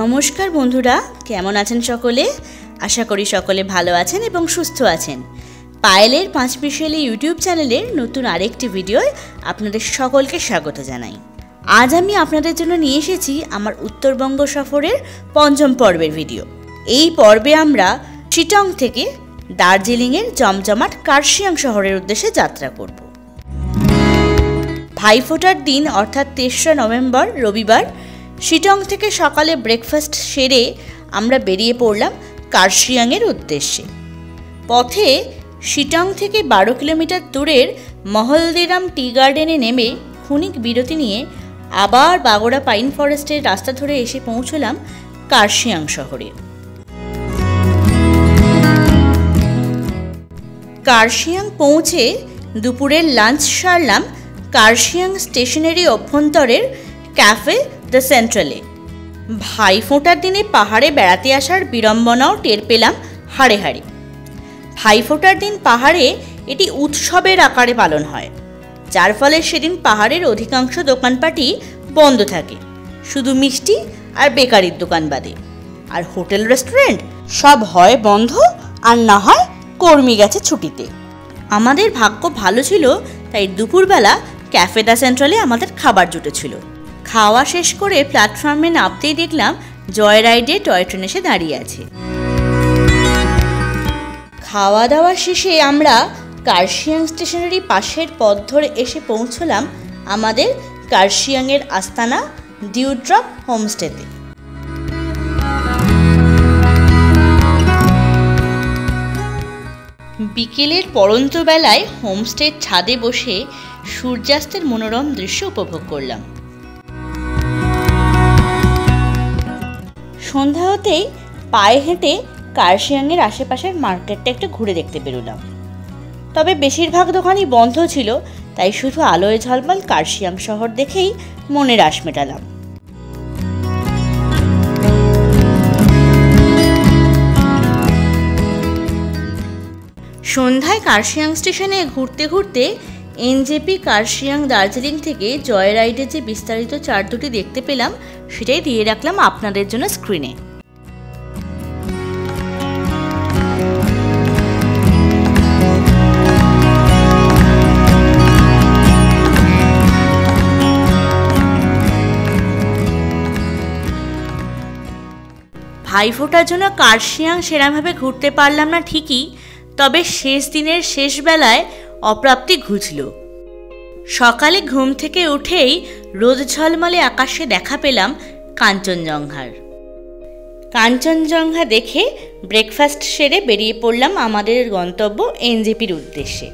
নমস্কার বন্ধুরা, কেমন আছেন সকলে? আশা করি সকলে ভালো আছেন এবং সুস্থ আছেন। পায়েলের 5 মিশালি ইউটিউব চ্যানেলের নতুন আরেকটি ভিডিওয় আপনাদের সকলকে স্বাগত জানাই। আজ আমি আপনাদের জন্য নিয়ে এসেছি আমার উত্তরবঙ্গ সফরের 5ম পর্বের ভিডিও। এই পর্বে আমরা চিটং থেকে দার্জিলিংয়ের জমজমাট কার্শিয়াং শহরের উদ্দেশ্যে যাত্রা করব। ভাইফোঁটার দিন অর্থাৎ 3রা নভেম্বর রবিবার চিটং থেকে সকালে ব্রেকফাস্ট সেরে আমরা বেরিয়ে পড়লাম কার্শিয়াংয়ের উদ্দেশ্যে। পথে চিটং থেকে 12 কিলোমিটার দূরের মহলদেরাম টি গার্ডেনে নেমে ক্ষণিক বিরতি নিয়ে আবার বাগোড়া পাইন ফরেস্টের রাস্তা ধরে এসে পৌঁছলাম কার্শিয়াং শহরে। কার্শিয়াং পৌঁছে দুপুরের লাঞ্চ সারলাম কার্শিয়াং স্টেশনেরই অভ্যন্তরের ক্যাফে দ্য সেন্ট্রালে। ভাইফোঁটার দিনে পাহাড়ে বেড়াতে আসার বিড়ম্বনাও টের পেলাম হাড়ে হাড়ে। ভাইফোঁটার দিন পাহাড়ে এটি উৎসবের আকারে পালন হয়, যার ফলে সেদিন পাহাড়ের অধিকাংশ দোকানপাটই বন্ধ থাকে, শুধু মিষ্টি আর বেকারির দোকান বাদে। আর হোটেল রেস্টুরেন্ট সব হয় বন্ধ, আর না হয় কর্মী গেছে ছুটিতে। আমাদের ভাগ্য ভালো ছিল, তাই দুপুরবেলা ক্যাফে দ্য সেন্ট্রালে আমাদের খাবার জুটেছিল। খাওয়া শেষ করে প্ল্যাটফর্মে নামতেই দেখলাম জয় রাইডে টয় ট্রেন এসে দাঁড়িয়ে আছে। খাওয়া দাওয়া শেষে আমরা কার্শিয়াং স্টেশনেরই পাশের পথ ধরে এসে পৌঁছলাম আমাদের কার্শিয়াংয়ের আস্তানা ডিউড্রপ হোমস্টেতে। বিকেলের পড়ন্ত বেলায় হোমস্টের ছাদে বসে সূর্যাস্তের মনোরম দৃশ্য উপভোগ করলাম। সন্ধ্যা হতেই পায়ে হেঁটে কার্শিয়াংয়ের আশেপাশের মার্কেটটা একটু ঘুরে দেখতে বেরোলাম। তবে বেশিরভাগ দোকানই বন্ধ ছিল, তাই শুধু আলোয় ঝলমল কার্শিয়াং শহর দেখেই মনের আশ মেটালাম। সন্ধ্যায় কার্শিয়াং স্টেশনে ঘুরতে ঘুরতে এনজেপি কার্শিয়াং দার্জিলিং থেকে জয় রাইডের যে বিস্তারিত চার্ট দুটি দেখতে পেলাম, সেটাই দিয়ে রাখলাম আপনাদের জন্য স্ক্রিনে। ভাইফোঁটার জন্য কার্শিয়াং সেরকমভাবে ঘুরতে পারলাম না ঠিকই, তবে শেষ দিনের শেষ বেলায় অপ্রাপ্তি ঘুচল। সকালে ঘুম থেকে উঠেই রোদ ঝলমলে আকাশে দেখা পেলাম কাঞ্চনজঙ্ঘার। কাঞ্চনজঙ্ঘা দেখে ব্রেকফাস্ট সেরে বেরিয়ে পড়লাম আমাদের গন্তব্য এনজেপির উদ্দেশ্যে।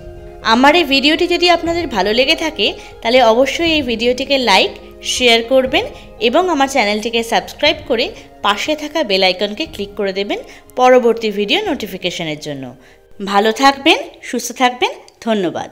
আমার এই ভিডিওটি যদি আপনাদের ভালো লেগে থাকে তাহলে অবশ্যই এই ভিডিওটিকে লাইক, শেয়ার করবেন এবং আমার চ্যানেলটিকে সাবস্ক্রাইব করে পাশে থাকা বেল আইকনকে ক্লিক করে দেবেন পরবর্তী ভিডিও নোটিফিকেশনের জন্য। ভালো থাকবেন, সুস্থ থাকবেন, ধন্যবাদ।